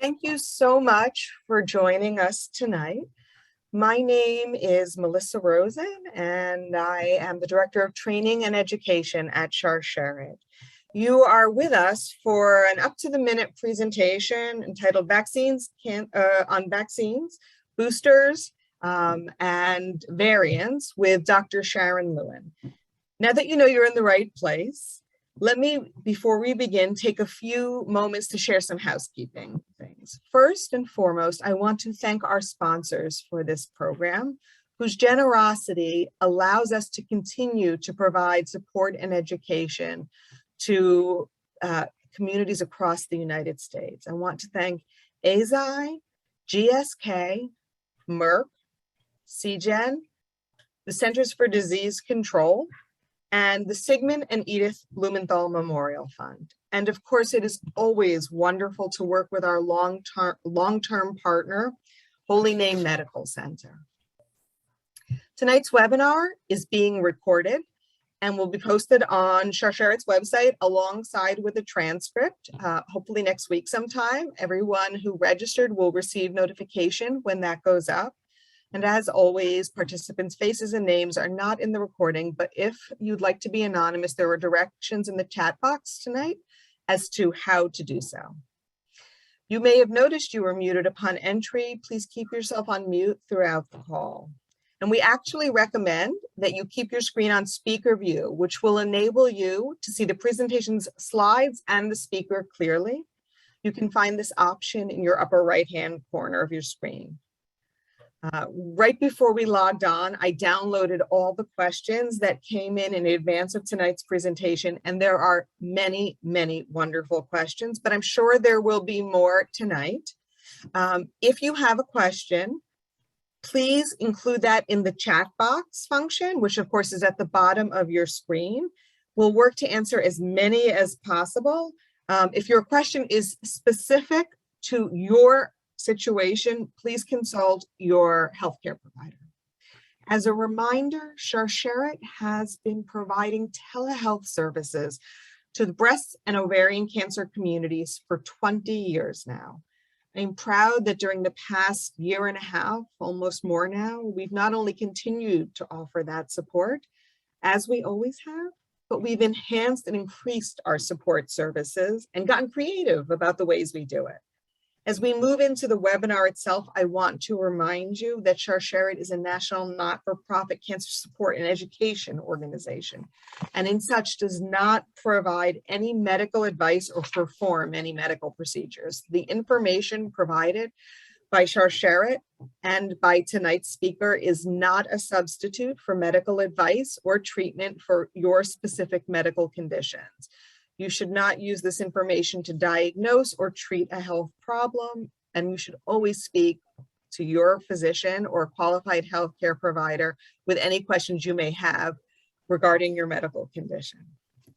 Thank you so much for joining us tonight. My name is Melissa Rosen, and I am the Director of Training and Education at Sharyn. You are with us for an up-to-the-minute presentation entitled on vaccines, boosters, and variants with Dr. Sharyn Lewin. Now that you know you're in the right place, let me, before we begin, take a few moments to share some housekeeping things. First and foremost, I want to thank our sponsors for this program, whose generosity allows us to continue to provide support and education to communities across the United States. I want to thank AZI, GSK, Merck, CGen, the Centers for Disease Control, and the Sigmund and Edith Blumenthal Memorial Fund. And of course, it is always wonderful to work with our long-term partner, Holy Name Medical Center. Tonight's webinar is being recorded and will be posted on Sharyn's website alongside with a transcript, hopefully next week sometime. Everyone who registered will receive notification when that goes up. And as always, participants' faces and names are not in the recording, but if you'd like to be anonymous, there are directions in the chat box tonight as to how to do so. You may have noticed you were muted upon entry. Please keep yourself on mute throughout the call. And we actually recommend that you keep your screen on speaker view, which will enable you to see the presentation's slides and the speaker clearly. You can find this option in your upper right-hand corner of your screen. Right before we logged on, I downloaded all the questions that came in advance of tonight's presentation, and there are many, many wonderful questions, but I'm sure there will be more tonight. If you have a question, please include that in the chat box function, which of course is at the bottom of your screen. We'll work to answer as many as possible. If your question is specific to your situation, please consult your healthcare provider. As a reminder, Sharyn has been providing telehealth services to the breast and ovarian cancer communities for 20 years now. I'm proud that during the past year and a half, almost more now, we've not only continued to offer that support, as we always have, but we've enhanced and increased our support services and gotten creative about the ways we do it. As we move into the webinar itself, I want to remind you that Sharyn is a national not-for-profit cancer support and education organization, and in such does not provide any medical advice or perform any medical procedures. The information provided by Sharyn and by tonight's speaker is not a substitute for medical advice or treatment for your specific medical conditions. You should not use this information to diagnose or treat a health problem, and you should always speak to your physician or qualified healthcare provider with any questions you may have regarding your medical condition.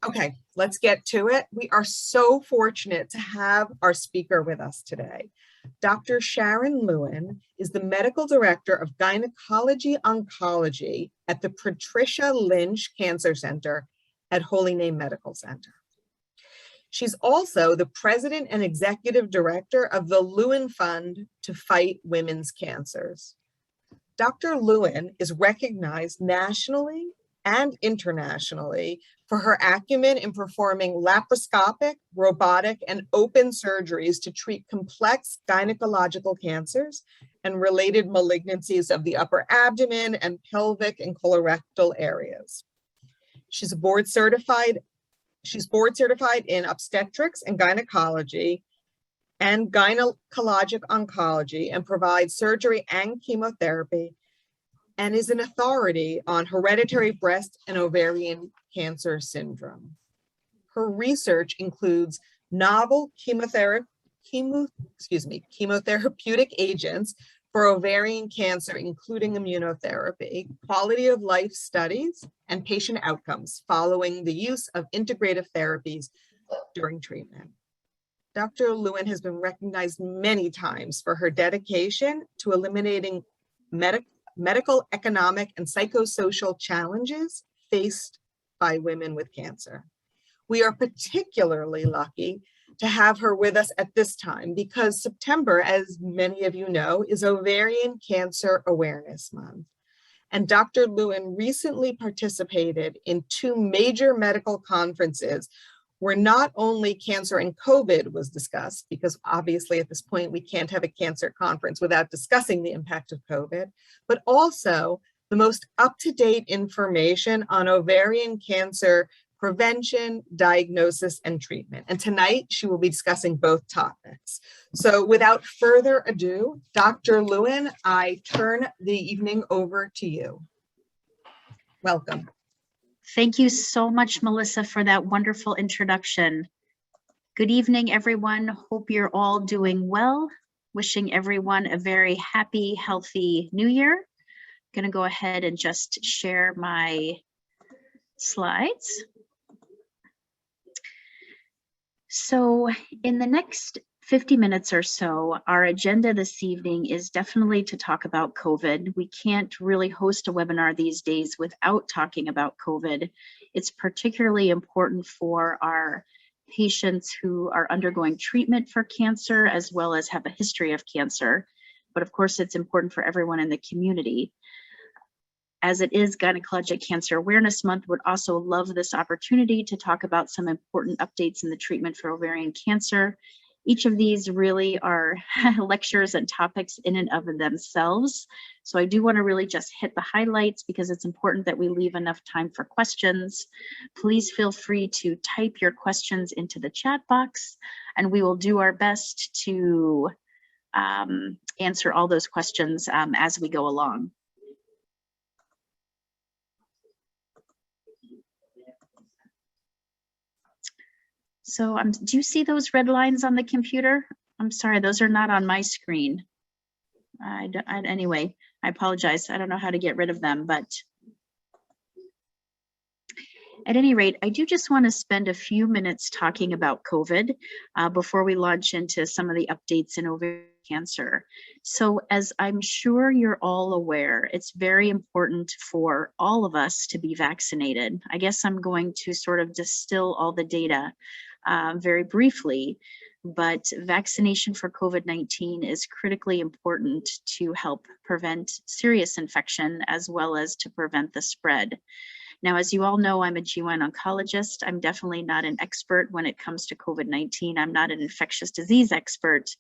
Okay, let's get to it. We are so fortunate to have our speaker with us today. Dr. Sharyn Lewin is the Medical Director of Gynecologic Oncology at the Patricia Lynch Cancer Center at Holy Name Medical Center. She's also the President and Executive Director of the Lewin Fund to Fight Women's Cancers. Dr. Lewin is recognized nationally and internationally for her acumen in performing laparoscopic, robotic, and open surgeries to treat complex gynecological cancers and related malignancies of the upper abdomen and pelvic and colorectal areas. She's board certified in obstetrics and gynecology and gynecologic oncology and provides surgery and chemotherapy, and is an authority on hereditary breast and ovarian cancer syndrome. Her research includes novel chemotherapeutic agents for ovarian cancer, including immunotherapy, quality of life studies, and patient outcomes following the use of integrative therapies during treatment. Dr. Lewin has been recognized many times for her dedication to eliminating medical, economic, and psychosocial challenges faced by women with cancer. We are particularly lucky to have her with us at this time because September, as many of you know, is Ovarian Cancer Awareness Month. And Dr. Lewin recently participated in 2 major medical conferences where not only cancer and COVID was discussed, because obviously at this point we can't have a cancer conference without discussing the impact of COVID, but also the most up-to-date information on ovarian cancer prevention, diagnosis, and treatment. And tonight she will be discussing both topics. So without further ado, Dr. Lewin, I turn the evening over to you. Welcome. Thank you so much, Melissa, for that wonderful introduction. Good evening, everyone. Hope you're all doing well. Wishing everyone a very happy, healthy new year. I'm going to go ahead and just share my slides. So in the next 50 minutes or so, our agenda this evening is definitely to talk about COVID. We can't really host a webinar these days without talking about COVID. It's particularly important for our patients who are undergoing treatment for cancer, as well as have a history of cancer. But of course, it's important for everyone in the community. As it is Gynecologic Cancer Awareness Month, would also love this opportunity to talk about some important updates in the treatment for ovarian cancer. Each of these really are lectures and topics in and of themselves. So I do want to really just hit the highlights because it's important that we leave enough time for questions. Please feel free to type your questions into the chat box, and we will do our best to answer all those questions as we go along. So do you see those red lines on the computer? I'm sorry, those are not on my screen. Anyway, I apologize. I don't know how to get rid of them, but at any rate, I do just want to spend a few minutes talking about COVID before we launch into some of the updates in ovarian cancer. So as I'm sure you're all aware, it's very important for all of us to be vaccinated. I guess I'm going to sort of distill all the data very briefly, but vaccination for COVID-19 is critically important to help prevent serious infection as well as to prevent the spread. Now, as you all know, I'm a GYN oncologist. I'm definitely not an expert when it comes to COVID-19. I'm not an infectious disease expert,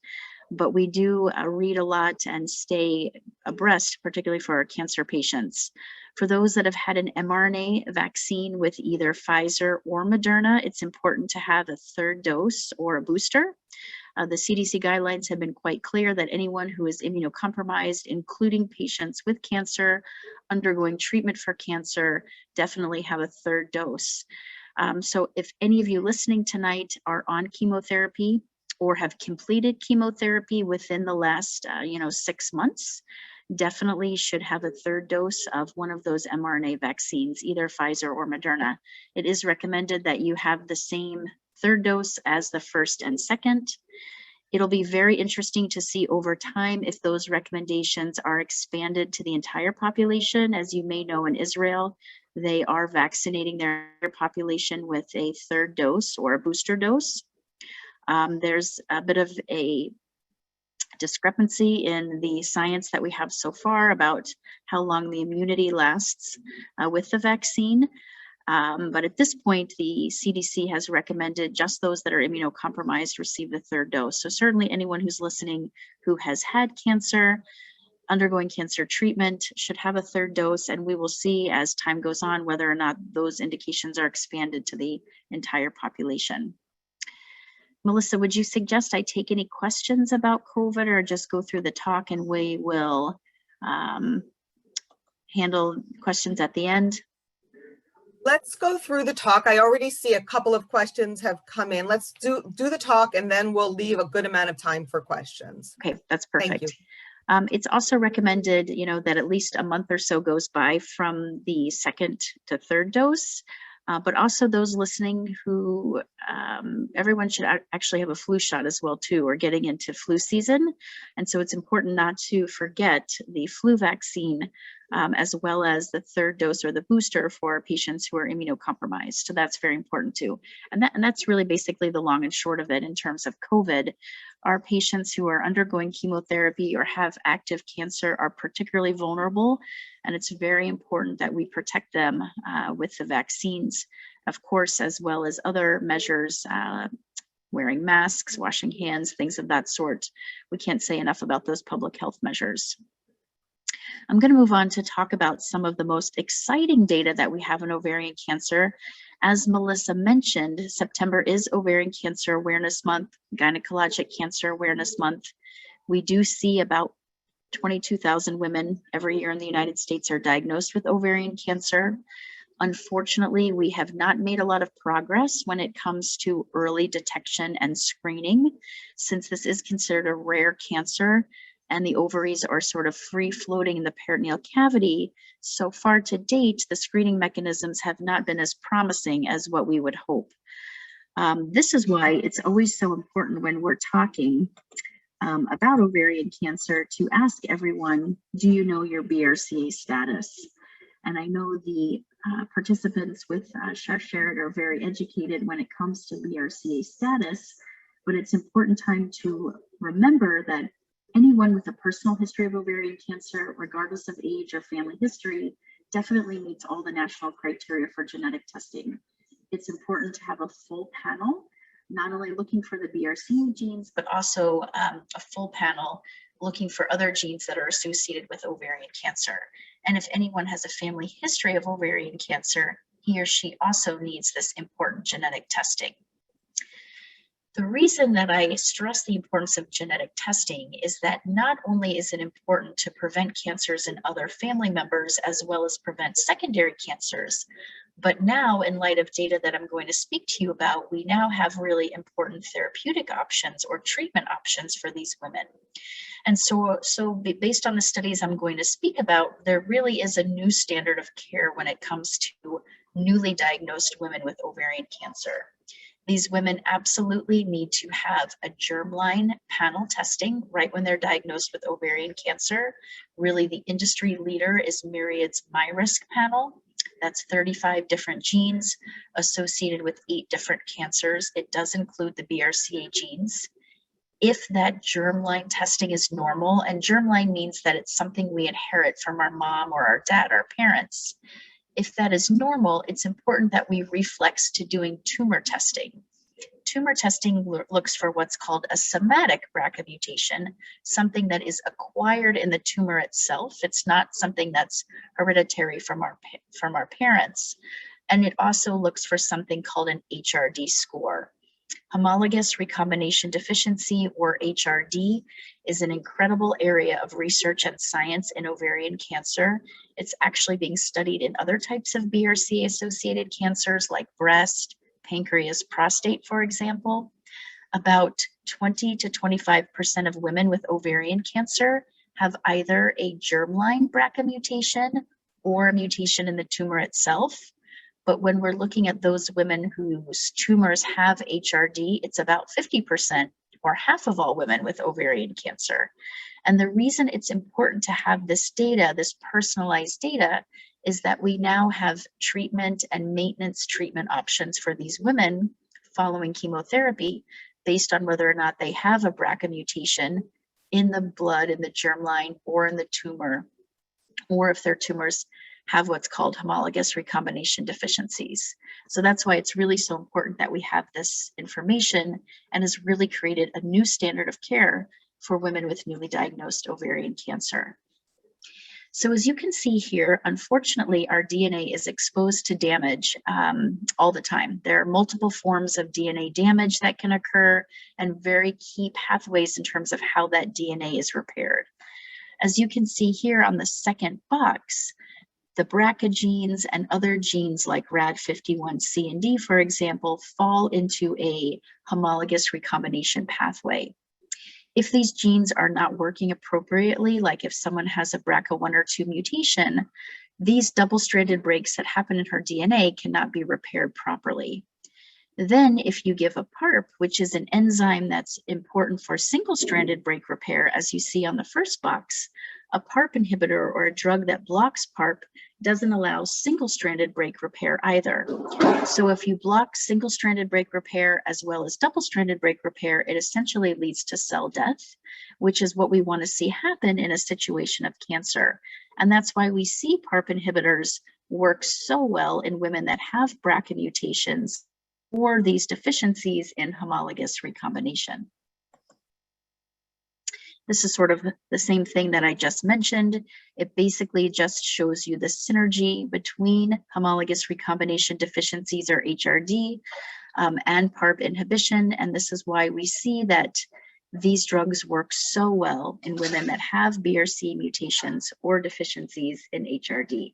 but we do read a lot and stay abreast, particularly for our cancer patients. For those that have had an mRNA vaccine with either Pfizer or Moderna, it's important to have a 3rd dose or a booster. The CDC guidelines have been quite clear that anyone who is immunocompromised, including patients with cancer, undergoing treatment for cancer, definitely have a 3rd dose. So if any of you listening tonight are on chemotherapy or have completed chemotherapy within the last 6 months, definitely should have a 3rd dose of one of those mRNA vaccines, either Pfizer or Moderna. It is recommended that you have the same 3rd dose as the 1st and 2nd. It'll be very interesting to see over time if those recommendations are expanded to the entire population. As you may know, in Israel, they are vaccinating their population with a 3rd dose or a booster dose. There's a bit of a discrepancy in the science that we have so far about how long the immunity lasts with the vaccine. But at this point, the CDC has recommended just those that are immunocompromised receive the 3rd dose. So certainly anyone who's listening who has had cancer, undergoing cancer treatment should have a 3rd dose, and we will see as time goes on whether or not those indications are expanded to the entire population. Melissa, would you suggest I take any questions about COVID or just go through the talk and we will handle questions at the end? Let's go through the talk. I already see a couple of questions have come in. Let's do the talk and then we'll leave a good amount of time for questions. Okay, that's perfect. Thank you. It's also recommended, that at least a month or so goes by from the 2nd to 3rd dose. But also those listening who, everyone should actually have a flu shot as well too. We're getting into flu season. And so it's important not to forget the flu vaccine as well as the third dose or the booster for patients who are immunocompromised. So that's very important too. And that's really basically the long and short of it in terms of COVID. Our patients who are undergoing chemotherapy or have active cancer are particularly vulnerable, and it's very important that we protect them with the vaccines, of course, as well as other measures, wearing masks, washing hands, things of that sort. We can't say enough about those public health measures. I'm going to move on to talk about some of the most exciting data that we have in ovarian cancer. As Melissa mentioned, September is Ovarian Cancer Awareness Month, Gynecologic Cancer Awareness Month. We do see about 22,000 women every year in the United States are diagnosed with ovarian cancer. Unfortunately, we have not made a lot of progress when it comes to early detection and screening, since this is considered a rare cancer and the ovaries are sort of free floating in the peritoneal cavity. So far to date, the screening mechanisms have not been as promising as what we would hope. This is why it's always so important when we're talking about ovarian cancer to ask everyone, do you know your BRCA status? And I know the participants with Sharyn are very educated when it comes to BRCA status, but it's important time to remember that anyone with a personal history of ovarian cancer, regardless of age or family history, definitely meets all the national criteria for genetic testing. It's important to have a full panel, not only looking for the BRCA genes, but also a full panel looking for other genes that are associated with ovarian cancer. And if anyone has a family history of ovarian cancer, he or she also needs this important genetic testing. The reason that I stress the importance of genetic testing is that not only is it important to prevent cancers in other family members as well as prevent secondary cancers, but now in light of data that I'm going to speak to you about, we now have really important therapeutic options or treatment options for these women. And so based on the studies I'm going to speak about, there really is a new standard of care when it comes to newly diagnosed women with ovarian cancer. These women absolutely need to have a germline panel testing right when they're diagnosed with ovarian cancer. Really, the industry leader is Myriad's MyRisk panel. That's 35 different genes associated with 8 different cancers. It does include the BRCA genes. If that germline testing is normal, and germline means that it's something we inherit from our mom or our dad, our parents. If that is normal, it's important that we reflex to doing tumor testing. Tumor testing looks for what's called a somatic BRCA mutation, something that is acquired in the tumor itself. It's not something that's hereditary from our parents. And it also looks for something called an HRD score. Homologous recombination deficiency, or HRD, is an incredible area of research and science in ovarian cancer. It's actually being studied in other types of BRCA-associated cancers like breast, pancreas, prostate, for example. About 20 to 25% of women with ovarian cancer have either a germline BRCA mutation or a mutation in the tumor itself. But when we're looking at those women whose tumors have HRD, it's about 50%, or half of all women with ovarian cancer. And the reason it's important to have this data, this personalized data, is that we now have treatment and maintenance treatment options for these women following chemotherapy based on whether or not they have a BRCA mutation in the blood, in the germline, or in the tumor, or if their tumors have what's called homologous recombination deficiencies. So that's why it's really so important that we have this information, and has really created a new standard of care for women with newly diagnosed ovarian cancer. So as you can see here, unfortunately, our DNA is exposed to damage all the time. There are multiple forms of DNA damage that can occur, and very key pathways in terms of how that DNA is repaired. As you can see here on the second box, the BRCA genes and other genes like RAD51C and D, for example, fall into a homologous recombination pathway. If these genes are not working appropriately, like if someone has a BRCA1 or 2 mutation, these double-stranded breaks that happen in her DNA cannot be repaired properly. Then if you give a PARP, which is an enzyme that's important for single-stranded break repair, as you see on the first box, A PARP inhibitor or a drug that blocks PARP doesn't allow single-stranded break repair either. So if you block single-stranded break repair as well as double-stranded break repair, it essentially leads to cell death, which is what we want to see happen in a situation of cancer. And that's why we see PARP inhibitors work so well in women that have BRCA mutations or these deficiencies in homologous recombination. This is sort of the same thing that I just mentioned. It basically just shows you the synergy between homologous recombination deficiencies, or HRD, and PARP inhibition. And this is why we see that these drugs work so well in women that have BRCA mutations or deficiencies in HRD.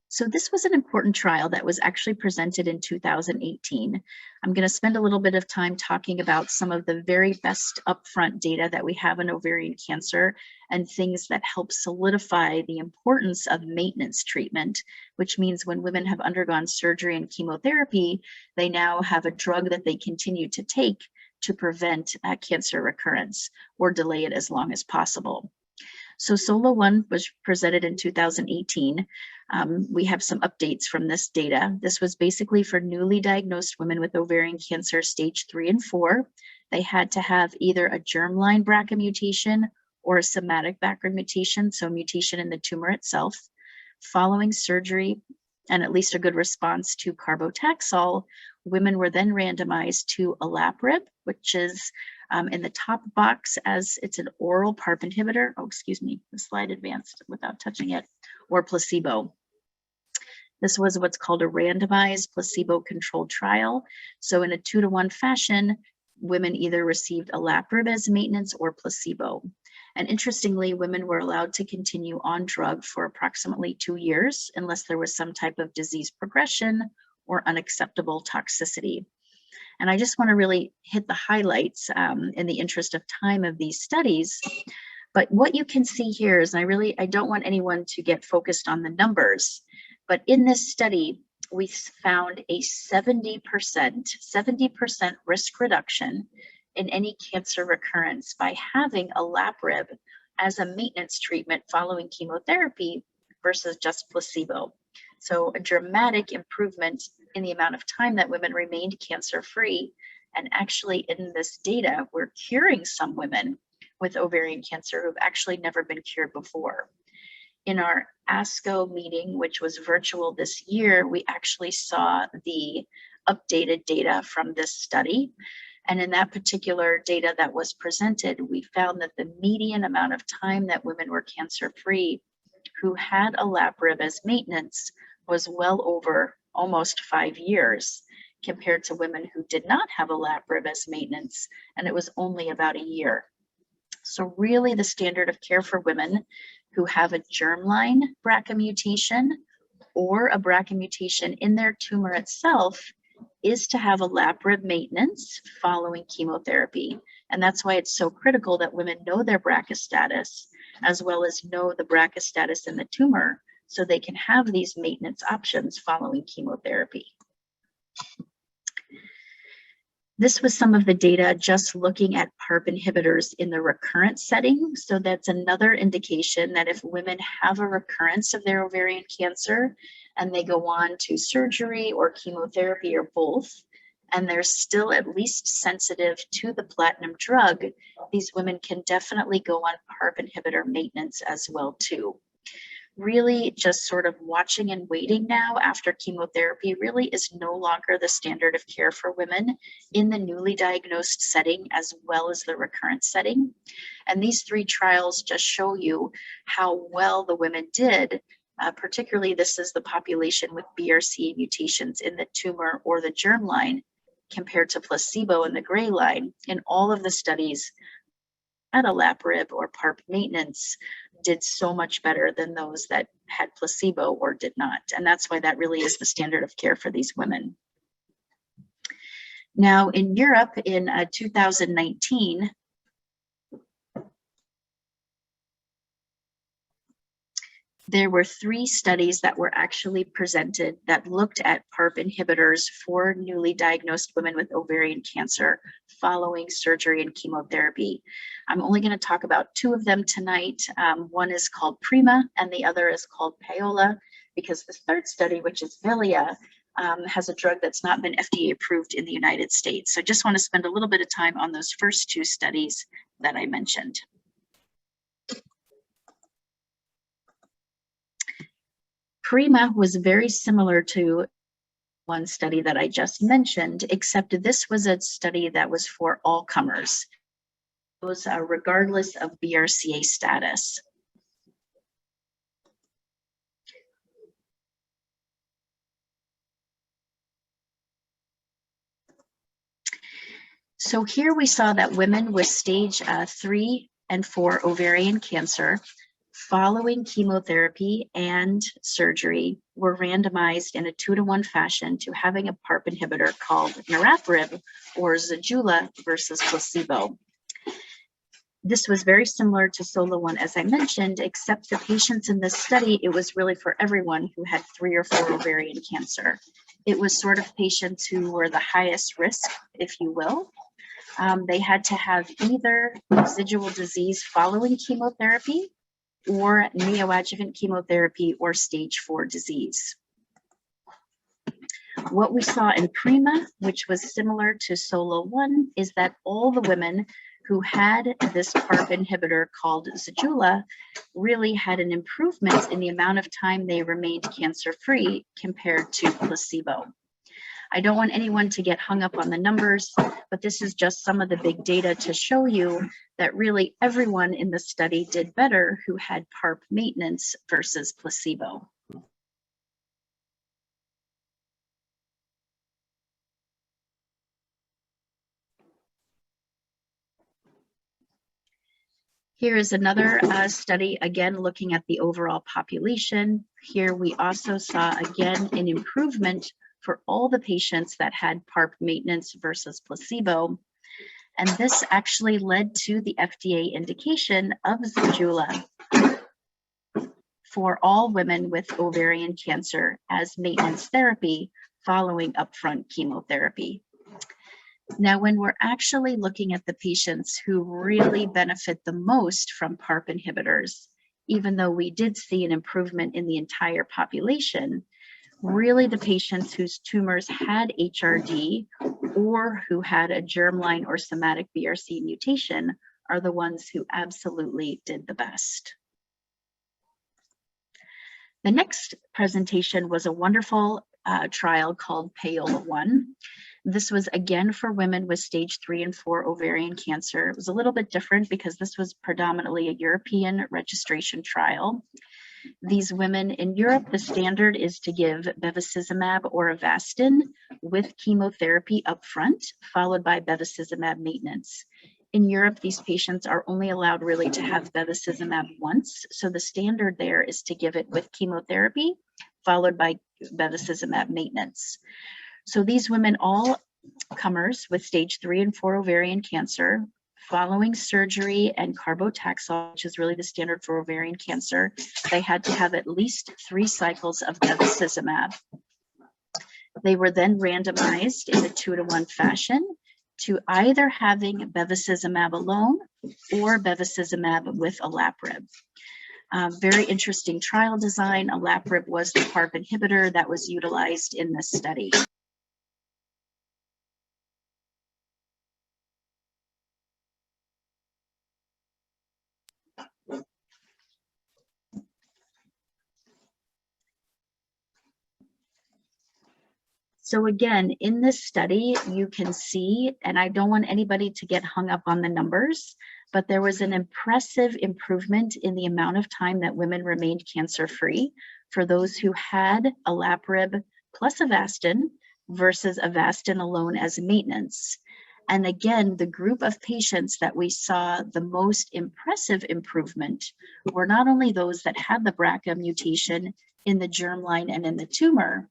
So this was an important trial that was actually presented in 2018. I'm going to spend a little bit of time talking about some of the very best upfront data that we have in ovarian cancer and things that help solidify the importance of maintenance treatment, which means when women have undergone surgery and chemotherapy, they now have a drug that they continue to take to prevent cancer recurrence or delay it as long as possible. So SOLO-1 was presented in 2018. We have some updates from this data. This was basically for newly diagnosed women with ovarian cancer stage 3 and 4. They had to have either a germline BRCA mutation or a somatic BRCA mutation, so mutation in the tumor itself. Following surgery and at least a good response to carbotaxol, women were then randomized to olaparib, which is in the top box as it's an oral PARP inhibitor. Oh, excuse me, the slide advanced without touching it, or placebo. This was what's called a randomized placebo-controlled trial. So in a 2-to-1 fashion, women either received olaparib as maintenance or placebo. And interestingly, women were allowed to continue on drug for approximately 2 years unless there was some type of disease progression or unacceptable toxicity. And I just want to really hit the highlights in the interest of time of these studies. But what you can see here is, and I don't want anyone to get focused on the numbers, but in this study, we found a 70% risk reduction in any cancer recurrence by having olaparib as a maintenance treatment following chemotherapy versus just placebo. So a dramatic improvement in the amount of time that women remained cancer-free. And actually in this data, we're curing some women with ovarian cancer who've actually never been cured before. In our ASCO meeting, which was virtual this year, we actually saw the updated data from this study. And in that particular data that was presented, we found that the median amount of time that women were cancer-free who had olaparib as maintenance was well over almost 5 years compared to women who did not have olaparib as maintenance, and it was only about a year. So really the standard of care for women who have a germline BRCA mutation or a BRCA mutation in their tumor itself is to have olaparib maintenance following chemotherapy. And that's why it's so critical that women know their BRCA status as well as know the BRCA status in the tumor so they can have these maintenance options following chemotherapy. This was some of the data just looking at PARP inhibitors in the recurrent setting. So that's another indication that if women have a recurrence of their ovarian cancer and they go on to surgery or chemotherapy or both, and they're still at least sensitive to the platinum drug, these women can definitely go on PARP inhibitor maintenance as well too. Really just sort of watching and waiting now after chemotherapy really is no longer the standard of care for women in the newly diagnosed setting as well as the recurrent setting. And these 3 trials just show you how well the women did. Particularly, this is the population with BRCA mutations in the tumor or the germline compared to placebo in the gray line. In all of the studies, had olaparib or PARP maintenance did so much better than those that had placebo or did not. And that's why that really is the standard of care for these women. Now in Europe in 2019, There were 3 studies that were actually presented that looked at PARP inhibitors for newly diagnosed women with ovarian cancer following surgery and chemotherapy. I'm only going to talk about 2 of them tonight. One is called PRIMA and the other is called PAOLA, because the 3rd study, which is VILIA, has a drug that's not been FDA approved in the United States. So I just want to spend a little bit of time on those first 2 studies that I mentioned. PRIMA was very similar to one study that I just mentioned, except this was a study that was for all comers. It was regardless of BRCA status. So here we saw that women with stage 3 and 4 ovarian cancer following chemotherapy and surgery were randomized in a 2-to-1 fashion to having a PARP inhibitor called niraparib or Zejula versus placebo. This was very similar to SOLO-1, as I mentioned, except the patients in this study, it was really for everyone who had 3 or 4 ovarian cancer. It was sort of patients who were the highest risk, if you will. They had to have either residual disease following chemotherapy or neoadjuvant chemotherapy or stage 4 disease. What we saw in PRIMA, which was similar to SOLO-1, is that all the women who had this PARP inhibitor called Zejula really had an improvement in the amount of time they remained cancer-free compared to placebo. I don't want anyone to get hung up on the numbers, but this is just some of the big data to show you that really everyone in the study did better who had PARP maintenance versus placebo. Here is another study, again, looking at the overall population. Here we also saw, again, an improvement for all the patients that had PARP maintenance versus placebo. And this actually led to the FDA indication of Zejula for all women with ovarian cancer as maintenance therapy following upfront chemotherapy. Now, when we're actually looking at the patients who really benefit the most from PARP inhibitors, even though we did see an improvement in the entire population, really the patients whose tumors had HRD or who had a germline or somatic BRCA mutation are the ones who absolutely did the best. The next presentation was a wonderful trial called PAOLA-1. This was again for women with stage 3 and 4 ovarian cancer. It was a little bit different because this was predominantly a European registration trial. These women in Europe, the standard is to give bevacizumab or Avastin with chemotherapy upfront, followed by bevacizumab maintenance. In Europe, these patients are only allowed really to have bevacizumab once. So the standard there is to give it with chemotherapy, followed by bevacizumab maintenance. So these women, all comers with stage 3 and 4 ovarian cancer, following surgery and carbotaxol, which is really the standard for ovarian cancer, they had to have at least 3 cycles of bevacizumab. They were then randomized in a 2-to-1 fashion to either having bevacizumab alone or bevacizumab with olaparib. Very interesting trial design. Olaparib was the PARP inhibitor that was utilized in this study. So again, in this study, you can see, and I don't want anybody to get hung up on the numbers, but there was an impressive improvement in the amount of time that women remained cancer-free for those who had olaparib plus Avastin versus Avastin alone as maintenance. And again, the group of patients that we saw the most impressive improvement were not only those that had the BRCA mutation in the germline and in the tumor,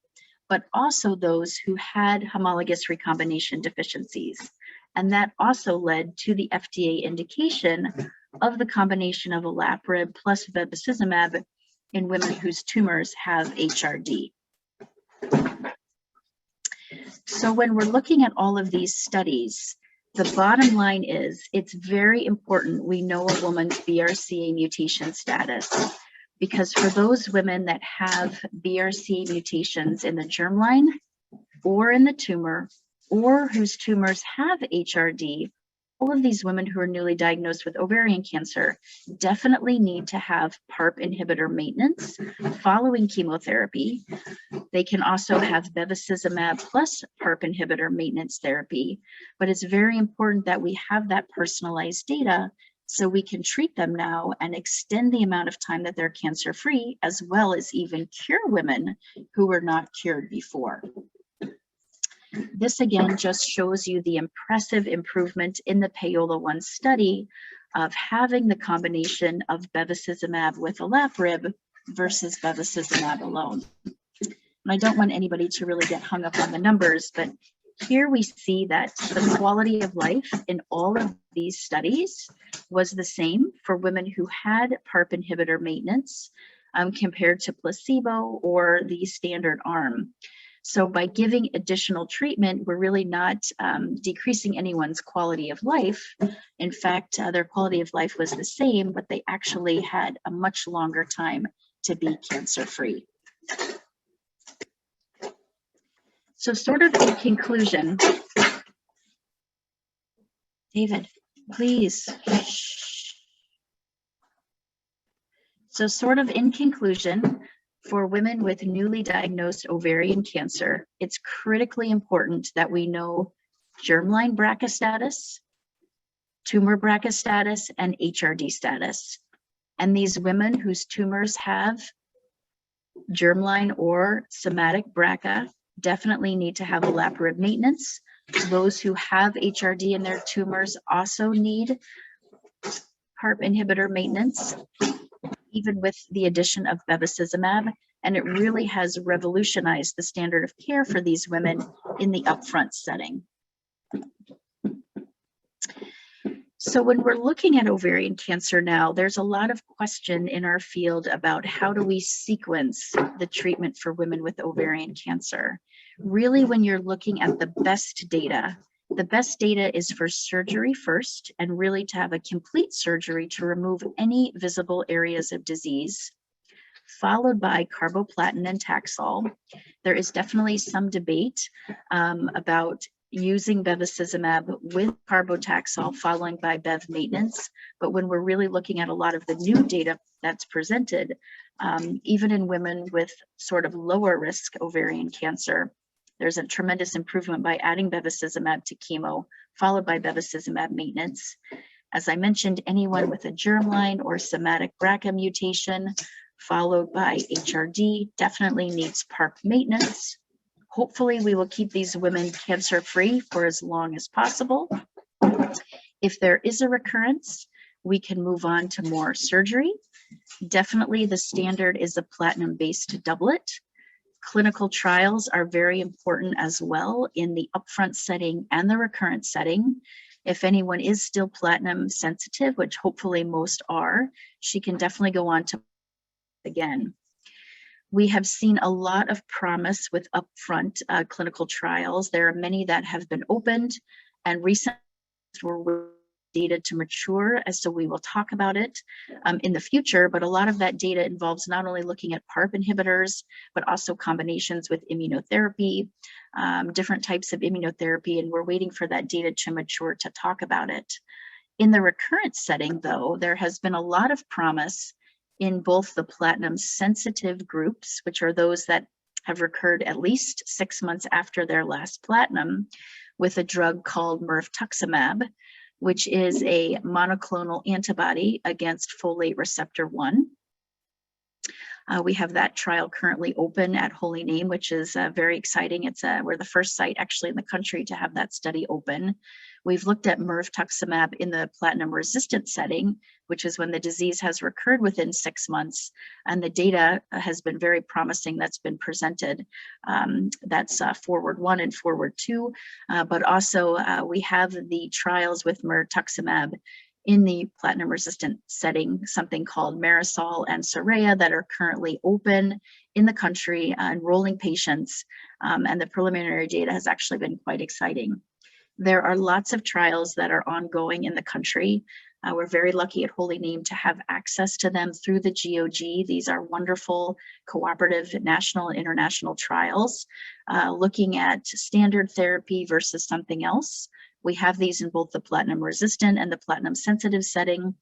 but also those who had homologous recombination deficiencies. And that also led to the FDA indication of the combination of olaparib plus bevacizumab in women whose tumors have HRD. So when we're looking at all of these studies, the bottom line is it's very important we know a woman's BRCA mutation status, because for those women that have BRCA mutations in the germline or in the tumor, or whose tumors have HRD, all of these women who are newly diagnosed with ovarian cancer definitely need to have PARP inhibitor maintenance following chemotherapy. They can also have bevacizumab plus PARP inhibitor maintenance therapy, but it's very important that we have that personalized data so we can treat them now and extend the amount of time that they're cancer-free, as well as even cure women who were not cured before. This again just shows you the impressive improvement in the Payola-1 study of having the combination of bevacizumab with olaparib versus bevacizumab alone. And I don't want anybody to really get hung up on the numbers, but here we see that the quality of life in all of these studies was the same for women who had PARP inhibitor maintenance compared to placebo or the standard arm. So by giving additional treatment, we're really not decreasing anyone's quality of life. In fact, their quality of life was the same, but they actually had a much longer time to be cancer-free. So sort of in conclusion, David, please. So sort of in conclusion, for women with newly diagnosed ovarian cancer, it's critically important that we know germline BRCA status, tumor BRCA status, and HRD status. And these women whose tumors have germline or somatic BRCA definitely need to have olaparib maintenance. Those who have HRD in their tumors also need PARP inhibitor maintenance, even with the addition of bevacizumab, and it really has revolutionized the standard of care for these women in the upfront setting. So when we're looking at ovarian cancer now, there's a lot of question in our field about how do we sequence the treatment for women with ovarian cancer. Really, when you're looking at the best data is for surgery first, and really to have a complete surgery to remove any visible areas of disease, followed by carboplatin and Taxol. There is definitely some debate about using bevacizumab with carbotaxol following by bev maintenance. But when we're really looking at a lot of the new data that's presented, even in women with sort of lower risk ovarian cancer, there's a tremendous improvement by adding bevacizumab to chemo, followed by bevacizumab maintenance. As I mentioned, anyone with a germline or somatic BRCA mutation, followed by HRD, definitely needs PARP maintenance. Hopefully, we will keep these women cancer-free for as long as possible. If there is a recurrence, we can move on to more surgery. Definitely, the standard is a platinum-based doublet. Clinical trials are very important as well in the upfront setting and the recurrent setting. If anyone is still platinum sensitive, which hopefully most are, she can definitely go on to again. We have seen a lot of promise with upfront clinical trials. There are many that have been opened and recently were data to mature, as so we will talk about it in the future, but a lot of that data involves not only looking at PARP inhibitors, but also combinations with immunotherapy, different types of immunotherapy, and we're waiting for that data to mature to talk about it. In the recurrent setting, though, there has been a lot of promise in both the platinum sensitive groups, which are those that have recurred at least 6 months after their last platinum, with a drug called mirvetuximab, which is a monoclonal antibody against folate receptor 1. We have that trial currently open at Holy Name, which is very exciting. We're the first site actually in the country to have that study open. We've looked at mirvetuximab in the platinum-resistant setting, which is when the disease has recurred within 6 months, and the data has been very promising that's been presented. That's Forward 1 and Forward 2, but also we have the trials with mirvetuximab in the platinum-resistant setting, something called Marisol and Soraya that are currently open in the country, enrolling patients, and the preliminary data has actually been quite exciting. There are lots of trials that are ongoing in the country. We're very lucky at Holy Name to have access to them through the GOG. These are wonderful cooperative national and international trials looking at standard therapy versus something else. We have these in both the platinum resistant and the platinum sensitive setting.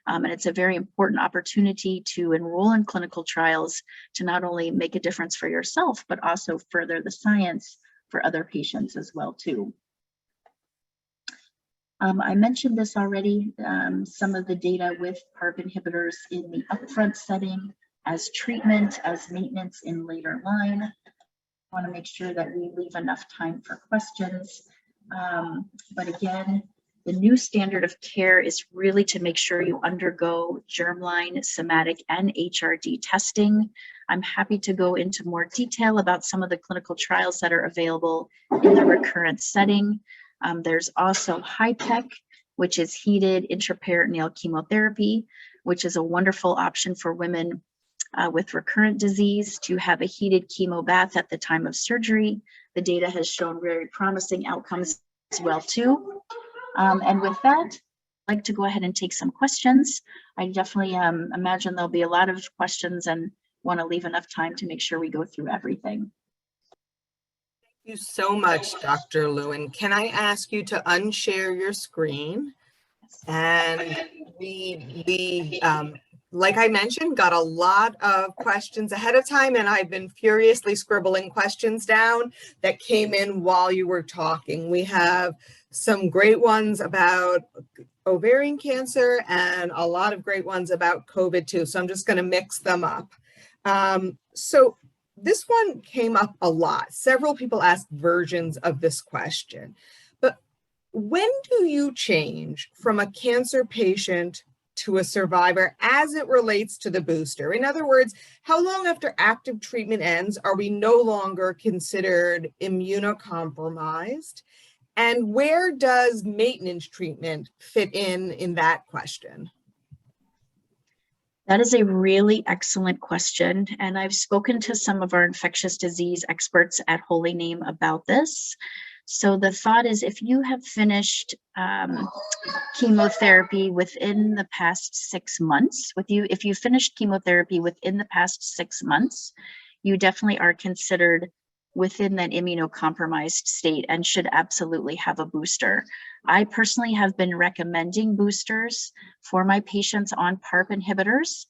And it's a very important opportunity to enroll in clinical trials to not only make a difference for yourself, but also further the science for other patients as well too. I mentioned this already, some of the data with PARP inhibitors in the upfront setting as treatment, as maintenance in later line. I want to make sure that we leave enough time for questions. But again, the new standard of care is really to make sure you undergo germline, somatic, and HRD testing. I'm happy to go into more detail about some of the clinical trials that are available in the recurrent setting. There's also HIPEC, which is heated intraperitoneal chemotherapy, which is a wonderful option for women with recurrent disease to have a heated chemo bath at the time of surgery. The data has shown very promising outcomes as well too. And with that, I'd like to go ahead and take some questions. I definitely imagine there'll be a lot of questions and want to leave enough time to make sure we go through everything. Thank you so much, Dr. Lewin. Can I ask you to unshare your screen? And we like I mentioned, got a lot of questions ahead of time, and I've been furiously scribbling questions down that came in while you were talking. We have some great ones about ovarian cancer and a lot of great ones about COVID too. So I'm just going to mix them up. So this one came up a lot. Several people asked versions of this question. But when do you change from a cancer patient to a survivor as it relates to the booster? In other words, how long after active treatment ends are we no longer considered immunocompromised? And where does maintenance treatment fit in that question? That is a really excellent question. And I've spoken to some of our infectious disease experts at Holy Name about this. So the thought is, if you have finished chemotherapy within the past 6 months, if you finished chemotherapy within the past 6 months, you definitely are considered within that immunocompromised state and should absolutely have a booster. I personally have been recommending boosters for my patients on PARP inhibitors.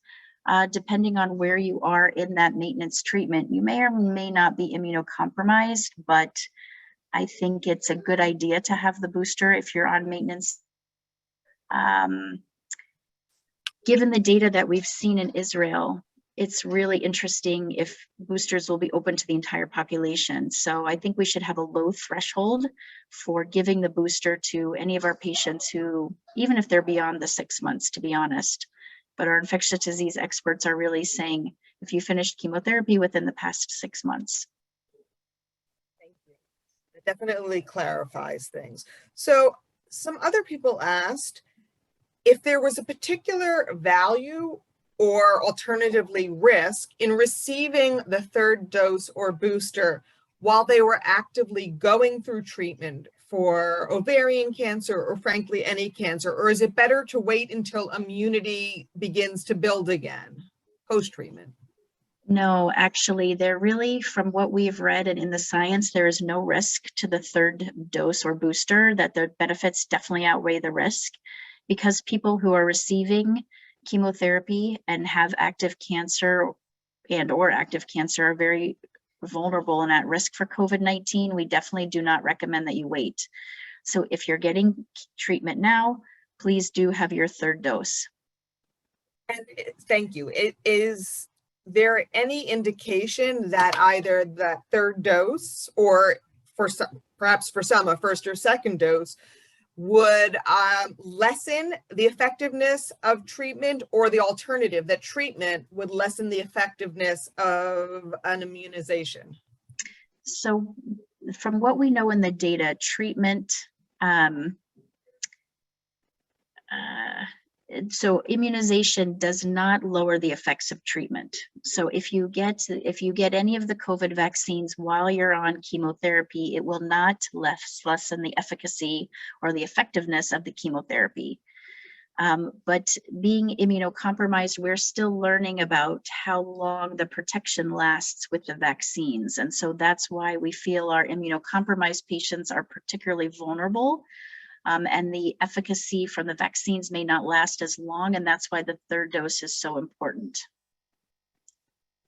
Depending on where you are in that maintenance treatment, you may or may not be immunocompromised, but I think it's a good idea to have the booster if you're on maintenance. Given the data that we've seen in Israel, it's really interesting if boosters will be open to the entire population. So I think we should have a low threshold for giving the booster to any of our patients who, even if they're beyond the 6 months, to be honest. But our infectious disease experts are really saying, if you finished chemotherapy within the past 6 months. Thank you. It definitely clarifies things. So some other people asked if there was a particular value or alternatively risk in receiving the third dose or booster while they were actively going through treatment for ovarian cancer or frankly any cancer, or is it better to wait until immunity begins to build again post-treatment? No, actually, they're really, from what we've read and in the science, there is no risk to the third dose or booster, that the benefits definitely outweigh the risk, because people who are receiving chemotherapy and have active cancer or active cancer are very vulnerable and at risk for COVID-19. We definitely do not recommend that you wait. So if you're getting treatment now, please do have your third dose. And thank you. Is there any indication that either the third dose or for some, perhaps for some, a first or second dose would lessen the effectiveness of treatment, or the alternative, that treatment would lessen the effectiveness of an immunization? So from what we know in the data, treatment so immunization does not lower the effects of treatment. So if you get any of the COVID vaccines while you're on chemotherapy, it will not lessen the efficacy or the effectiveness of the chemotherapy. But being immunocompromised, we're still learning about how long the protection lasts with the vaccines. And so that's why we feel our immunocompromised patients are particularly vulnerable. And the efficacy from the vaccines may not last as long, and that's why the third dose is so important.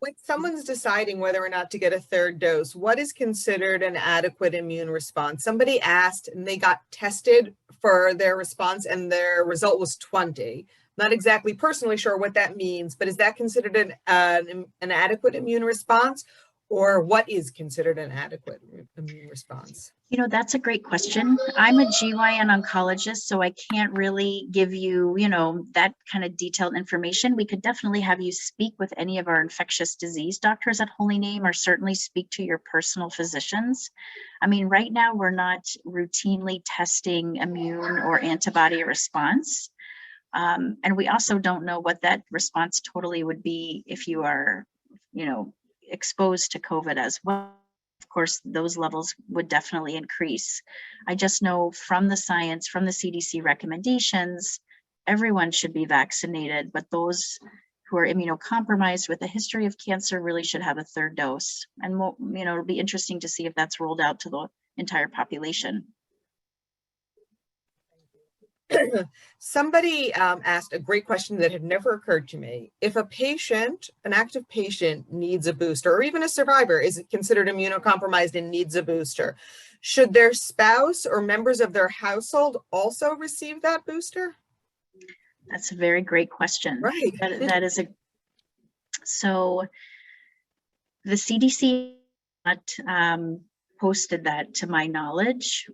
When someone's deciding whether or not to get a third dose, what is considered an adequate immune response? Somebody asked and they got tested for their response and their result was 20. Not exactly personally sure what that means, but is that considered an adequate immune response? Or what is considered an adequate immune response? You know, that's a great question. I'm a GYN oncologist, so I can't really give you, that kind of detailed information. We could definitely have you speak with any of our infectious disease doctors at Holy Name, or certainly speak to your personal physicians. I mean, right now we're not routinely testing immune or antibody response. And we also don't know what that response totally would be if you are, exposed to COVID as well. Of course, those levels would definitely increase. I just know from the science, from the CDC recommendations, everyone should be vaccinated, but those who are immunocompromised with a history of cancer really should have a third dose. And it'll be interesting to see if that's rolled out to the entire population. Somebody asked a great question that had never occurred to me. If a patient, an active patient, needs a booster, or even a survivor is considered immunocompromised and needs a booster, should their spouse or members of their household also receive that booster? That's a very great question. Right. That is so the CDC not posted that, to my knowledge,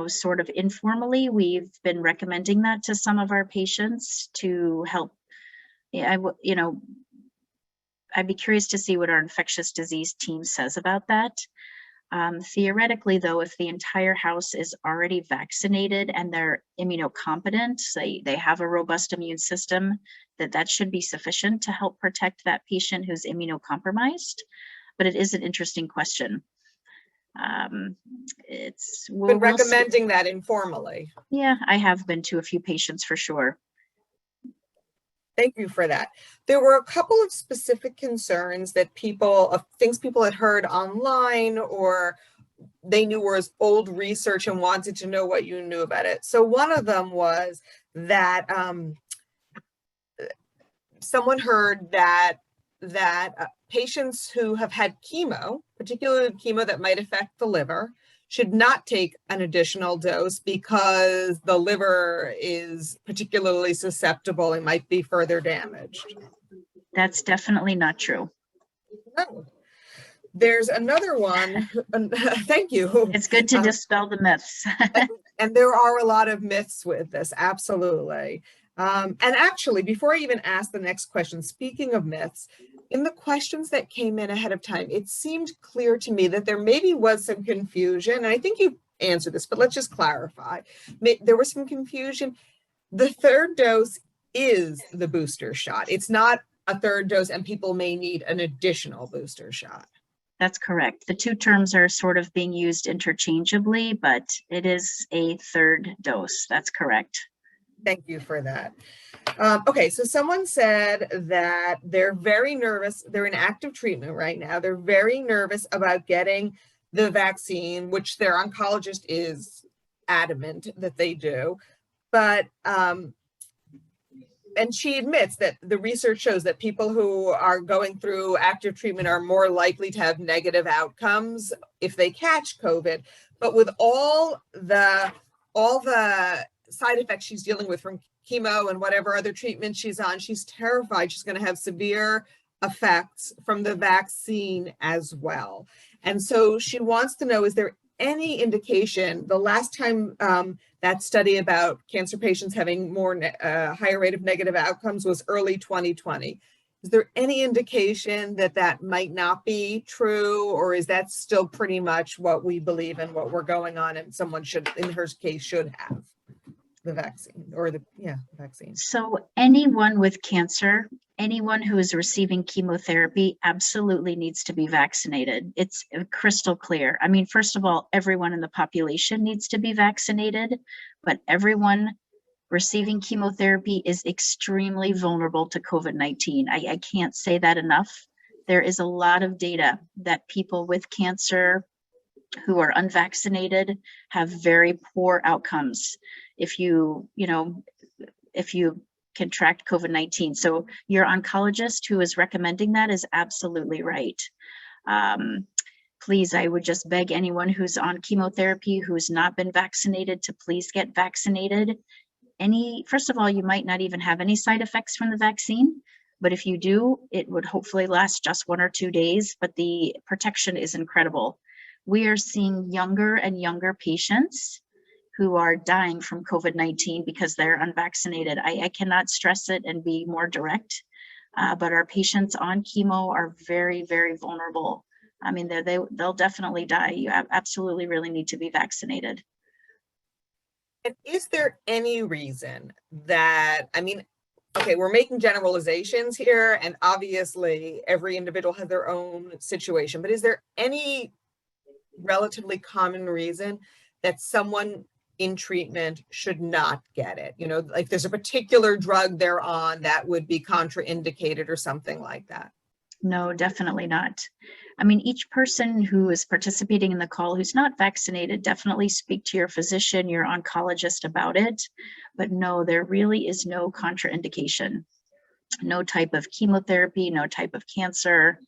sort of informally. We've been recommending that to some of our patients to help. I'd be curious to see what our infectious disease team says about that. Theoretically, though, if the entire house is already vaccinated and they're immunocompetent, they have a robust immune system, that should be sufficient to help protect that patient who's immunocompromised. But it is an interesting question. Been recommending that informally. Yeah, I have been to a few patients for sure. Thank you for that. There were a couple of specific concerns that things people had heard online or they knew was old research and wanted to know what you knew about it. So one of them was that someone heard that patients who have had chemo, particularly chemo that might affect the liver, should not take an additional dose because the liver is particularly susceptible and might be further damaged. That's definitely not true. No. There's another one. Thank you. It's good to dispel the myths. And there are a lot of myths with this, absolutely. And actually, before I even ask the next question, speaking of myths, in the questions that came in ahead of time, it seemed clear to me that there maybe was some confusion, and I think you answered this, but let's just clarify. There was some confusion. The third dose is the booster shot. It's not a third dose, and people may need an additional booster shot. That's correct. The two terms are sort of being used interchangeably, but it is a third dose. That's correct. Thank you for that. Okay, so someone said that they're very nervous. They're in active treatment right now. They're very nervous about getting the vaccine, which their oncologist is adamant that they do. But, and she admits that the research shows that people who are going through active treatment are more likely to have negative outcomes if they catch COVID. But with all the side effects she's dealing with from chemo and whatever other treatment she's on, she's terrified she's going to have severe effects from the vaccine as well. And so she wants to know, is there any indication, the last time that study about cancer patients having higher rate of negative outcomes was early 2020. Is there any indication that might not be true, or is that still pretty much what we believe and what we're going on and someone should, in her case, should have? the vaccine or the vaccine? So anyone with cancer, anyone who is receiving chemotherapy absolutely needs to be vaccinated. It's crystal clear. I mean, first of all, everyone in the population needs to be vaccinated, but everyone receiving chemotherapy is extremely vulnerable to COVID-19. I can't say that enough. There is a lot of data that people with cancer who are unvaccinated have very poor outcomes if you contract COVID-19. So your oncologist who is recommending that is absolutely right. Please, I would just beg anyone who's on chemotherapy who's not been vaccinated to please get vaccinated. First of all, you might not even have any side effects from the vaccine, but if you do, it would hopefully last just 1 or 2 days, but the protection is incredible. We are seeing younger and younger patients who are dying from COVID-19 because they're unvaccinated. I cannot stress it and be more direct, but our patients on chemo are very, very vulnerable. I mean, they'll definitely die. You absolutely really need to be vaccinated. And is there any reason that, I mean, okay, we're making generalizations here, and obviously every individual has their own situation, but is there any relatively common reason that someone in treatment should not get it? You know, like there's a particular drug they're on that would be contraindicated or something like that? No, definitely not. I mean, each person who is participating in the call who's not vaccinated, definitely speak to your physician, your oncologist about it. But no, there really is no contraindication. No type of chemotherapy, no type of cancer.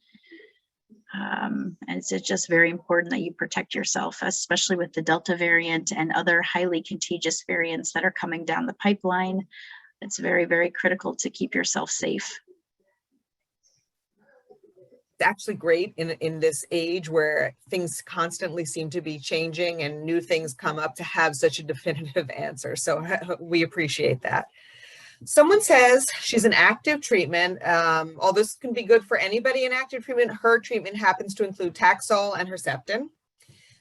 And it's just very important that you protect yourself, especially with the Delta variant and other highly contagious variants that are coming down the pipeline. It's very, very critical to keep yourself safe. It's actually great in this age where things constantly seem to be changing and new things come up to have such a definitive answer. So we appreciate that. Someone says she's in active treatment. All this can be good for anybody in active treatment. Her treatment happens to include Taxol and Herceptin,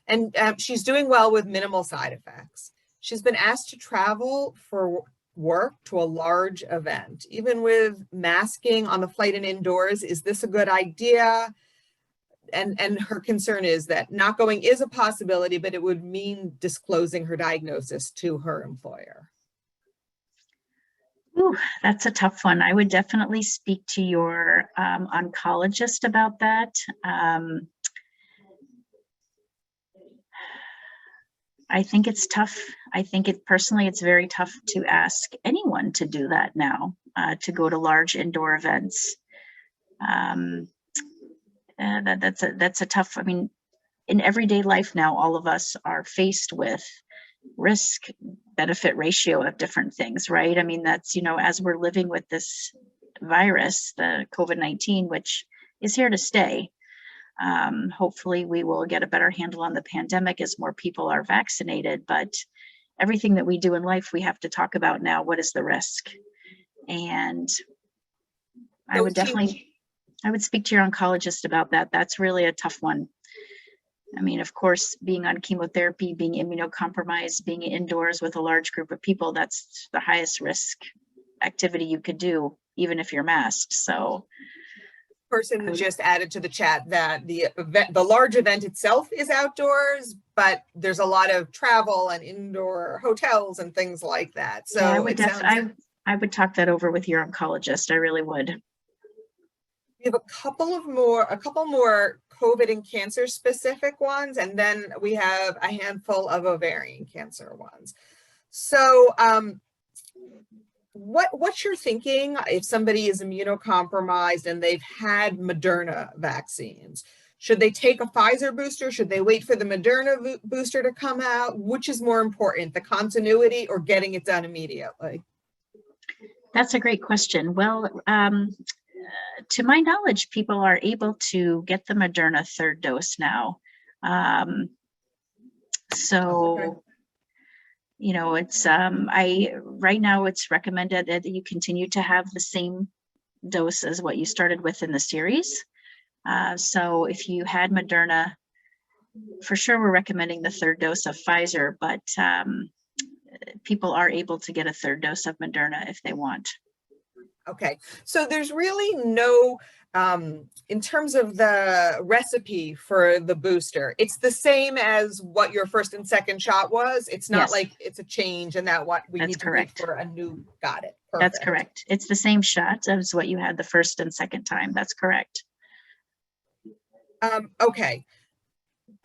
and she's doing well with minimal side effects. She's been asked to travel for work to a large event. Even with masking on the flight and indoors, is this a good idea? And her concern is that not going is a possibility, but it would mean disclosing her diagnosis to her employer. Ooh, that's a tough one. I would definitely speak to your oncologist about that. I think it's tough. I think it's very tough to ask anyone to do that now, to go to large indoor events. That's a tough, I mean, in everyday life now, all of us are faced with risk benefit ratio of different things, right? I mean, that's, as we're living with this virus, the COVID-19, which is here to stay. Hopefully we will get a better handle on the pandemic as more people are vaccinated, but everything that we do in life, we have to talk about now, what is the risk? And I would speak to your oncologist about that. That's really a tough one. I mean, of course, being on chemotherapy, being immunocompromised, being indoors with a large group of people, that's the highest risk activity you could do, even if you're masked. So person just added to the chat that the large event itself is outdoors, but there's a lot of travel and indoor hotels and things like that. So yeah, I would talk that over with your oncologist. I really would. We have a couple more COVID and cancer specific ones, and then we have a handful of ovarian cancer ones. So what's your thinking if somebody is immunocompromised and they've had Moderna vaccines? Should they take a Pfizer booster? Should they wait for the Moderna booster to come out? Which is more important, the continuity or getting it done immediately? That's a great question. Well, to my knowledge, people are able to get the Moderna third dose now. So, it's right now it's recommended that you continue to have the same dose as what you started with in the series. So if you had Moderna, for sure we're recommending the third dose of Pfizer, but people are able to get a third dose of Moderna if they want. Okay, so there's really no, in terms of the recipe for the booster, it's the same as what your first and second shot was. It's not Yes. like it's a change and that what we That's need to correct. wait for a new, got it. That's Perfect. correct. It's the same shot as what you had the first and second time. That's correct. Okay,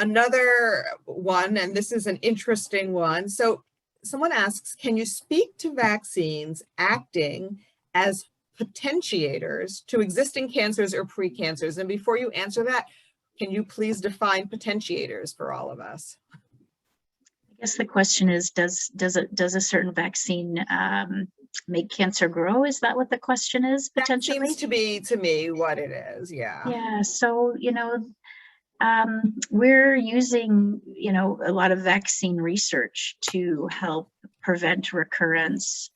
another one, and this is an interesting one. So someone asks, can you speak to vaccines acting as potentiators to existing cancers or precancers? And before you answer that, can you please define potentiators for all of us? I guess the question is, does a certain vaccine make cancer grow? Is that what the question is, potentially? That seems to be, to me, what it is. Yeah. Yeah. So, we're using, a lot of vaccine research to help prevent recurrence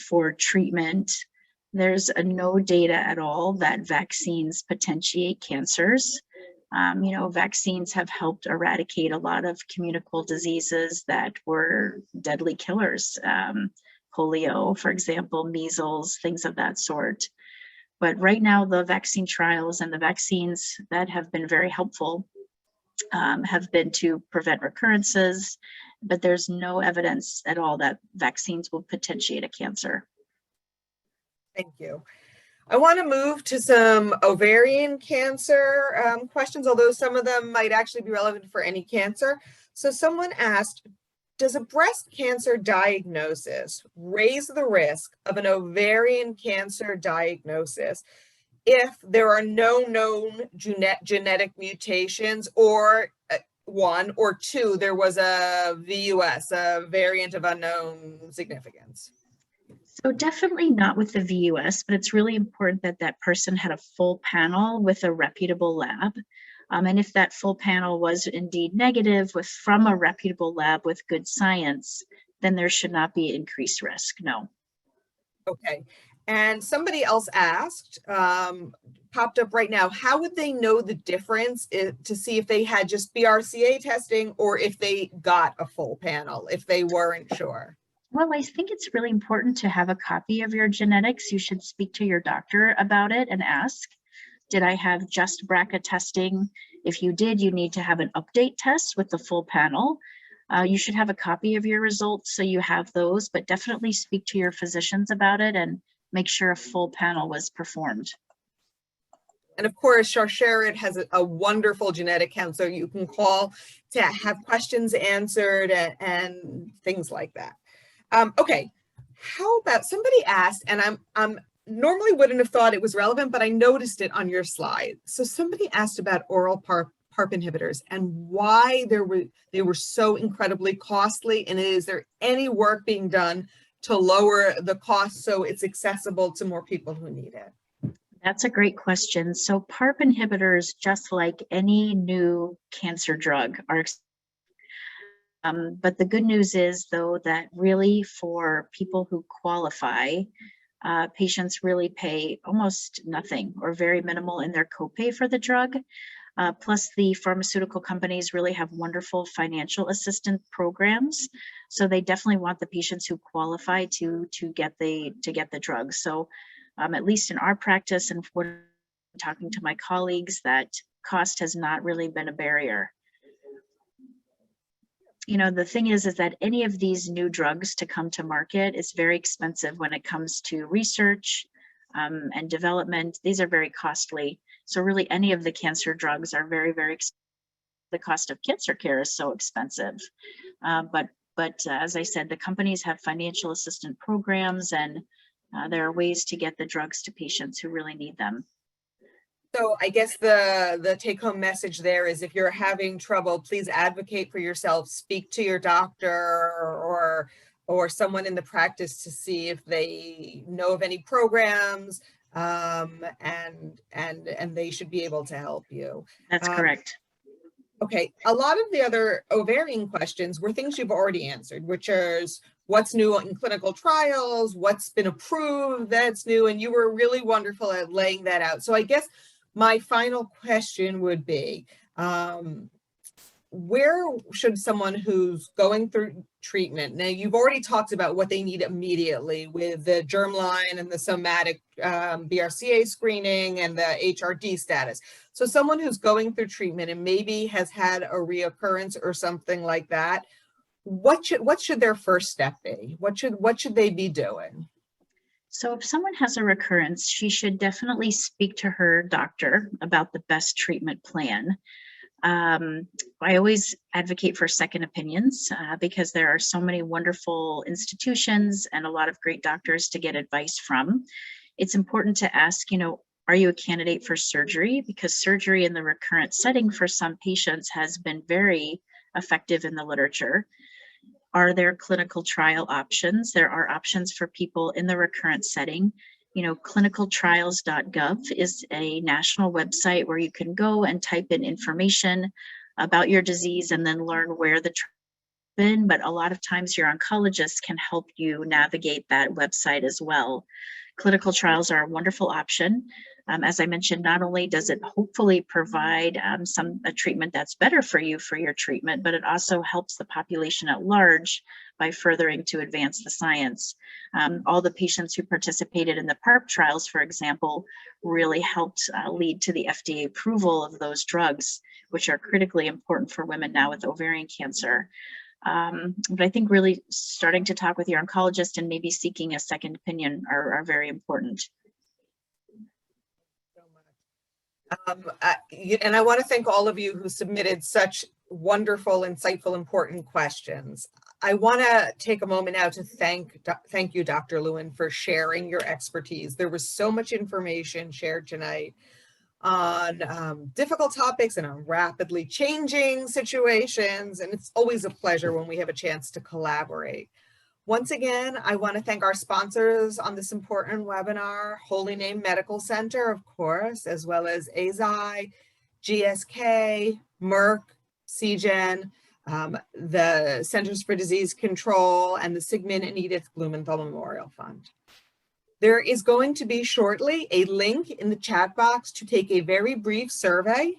for treatment. There's no data at all that vaccines potentiate cancers. Vaccines have helped eradicate a lot of communicable diseases that were deadly killers. Polio, for example, measles, things of that sort. But right now, the vaccine trials and the vaccines that have been very helpful have been to prevent recurrences, but there's no evidence at all that vaccines will potentiate a cancer. Thank you. I want to move to some ovarian cancer questions, although some of them might actually be relevant for any cancer. So someone asked, does a breast cancer diagnosis raise the risk of an ovarian cancer diagnosis if there are no known genetic mutations, or one, or two, there was a VUS, a variant of unknown significance? So definitely not with the VUS, but it's really important that that person had a full panel with a reputable lab. And if that full panel was indeed negative from a reputable lab with good science, then there should not be increased risk, no. Okay, and somebody else asked, popped up right now, how would they know the difference to see if they had just BRCA testing or if they got a full panel, if they weren't sure? Well, I think it's really important to have a copy of your genetics. You should speak to your doctor about it and ask, did I have just BRCA testing? If you did, you need to have an update test with the full panel. You should have a copy of your results so you have those, but definitely speak to your physicians about it and make sure a full panel was performed. And of course, Sharyn has a wonderful genetic counselor you can call to have questions answered and things like that. Okay, how about, somebody asked, and I'm normally wouldn't have thought it was relevant, but I noticed it on your slide. So somebody asked about oral PARP inhibitors and why they were so incredibly costly, and is there any work being done to lower the cost so it's accessible to more people who need it? That's a great question. So PARP inhibitors, just like any new cancer drug, are but the good news is, though, that really for people who qualify, patients really pay almost nothing or very minimal in their copay for the drug. Plus, the pharmaceutical companies really have wonderful financial assistance programs, so they definitely want the patients who qualify to get the drug. So, at least in our practice and for talking to my colleagues, that cost has not really been a barrier. The thing is that any of these new drugs to come to market is very expensive when it comes to research and development. These are very costly. So really any of the cancer drugs are very, very expensive. The cost of cancer care is so expensive. But as I said, the companies have financial assistance programs, and there are ways to get the drugs to patients who really need them. So I guess the take-home message there is, if you're having trouble, please advocate for yourself, speak to your doctor or someone in the practice to see if they know of any programs, and they should be able to help you. That's correct. Okay, a lot of the other ovarian questions were things you've already answered, which is what's new in clinical trials, what's been approved that's new, and you were really wonderful at laying that out. So I guess my final question would be, where should someone who's going through treatment, now you've already talked about what they need immediately with the germline and the somatic BRCA screening and the HRD status. So someone who's going through treatment and maybe has had a reoccurrence or something like that, what should their first step be? What should they be doing? So if someone has a recurrence, she should definitely speak to her doctor about the best treatment plan. I always advocate for second opinions because there are so many wonderful institutions and a lot of great doctors to get advice from. It's important to ask, are you a candidate for surgery? Because surgery in the recurrent setting for some patients has been very effective in the literature. Are there clinical trial options? There are options for people in the recurrent setting. Clinicaltrials.gov is a national website where you can go and type in information about your disease and then learn where the trial has been. But a lot of times your oncologist can help you navigate that website as well. Clinical trials are a wonderful option. As I mentioned, not only does it hopefully provide a treatment that's better for you for your treatment, but it also helps the population at large by furthering to advance the science. All the patients who participated in the PARP trials, for example, really helped lead to the FDA approval of those drugs, which are critically important for women now with ovarian cancer. But I think really starting to talk with your oncologist and maybe seeking a second opinion are very important. And I want to thank all of you who submitted such wonderful, insightful, important questions. I want to take a moment now to thank you, Dr. Lewin, for sharing your expertise. There was so much information shared tonight on difficult topics and on rapidly changing situations, and it's always a pleasure when we have a chance to collaborate. Once again, I want to thank our sponsors on this important webinar, Holy Name Medical Center, of course, as well as AZI, GSK, Merck, CGen, the Centers for Disease Control, and the Sigmund and Edith Blumenthal Memorial Fund. There is going to be shortly a link in the chat box to take a very brief survey.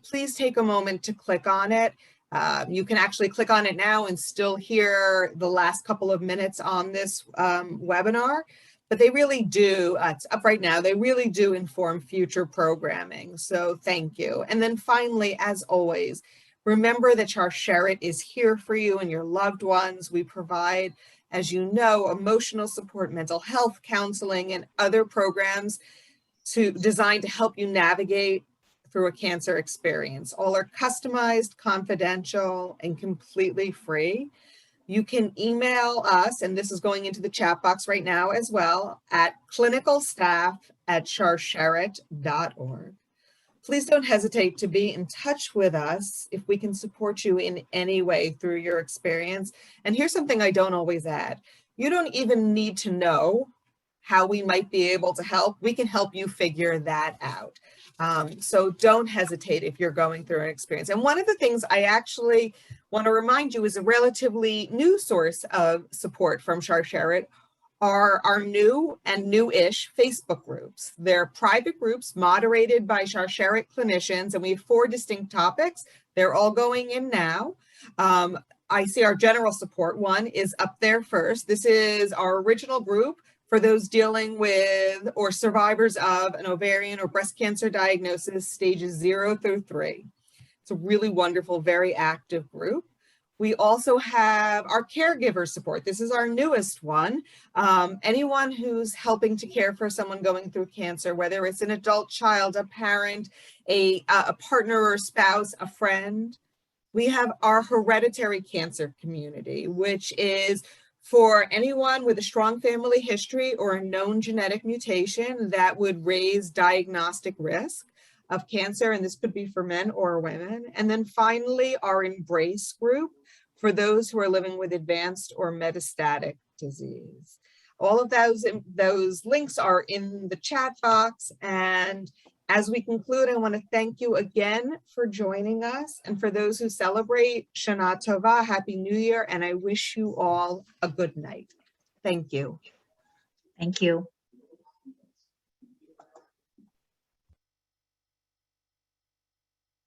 Please take a moment to click on it. You can actually click on it now and still hear the last couple of minutes on this webinar, but they really do, it's up right now, they really do inform future programming. So thank you. And then finally, as always, remember that Sharyn is here for you and your loved ones. We provide, as you know, emotional support, mental health counseling, and other programs designed to help you navigate through a cancer experience. All are customized, confidential, and completely free. You can email us, and this is going into the chat box right now as well, at clinicalstaff@sharsherit.org. Please don't hesitate to be in touch with us if we can support you in any way through your experience. And here's something I don't always add. You don't even need to know how we might be able to help. We can help you figure that out. So don't hesitate if you're going through an experience. And one of the things I actually want to remind you is a relatively new source of support from Sharyn are our new and new-ish Facebook groups. They're private groups moderated by Sharyn clinicians, and we have 4 distinct topics. They're all going in now. I see our general support one is up there first. This is our original group for those dealing with or survivors of an ovarian or breast cancer diagnosis, stages 0 through 3. It's a really wonderful, very active group. We also have our caregiver support. This is our newest one. Anyone who's helping to care for someone going through cancer, whether it's an adult child, a parent, a partner or spouse, a friend. We have our hereditary cancer community, which is for anyone with a strong family history or a known genetic mutation that would raise diagnostic risk of cancer, and this could be for men or women. And then finally, our Embrace group for those who are living with advanced or metastatic disease. All of those links are in the chat box. And as we conclude, I want to thank you again for joining us. And for those who celebrate, Shana Tova, Happy New Year, and I wish you all a good night. Thank you. Thank you.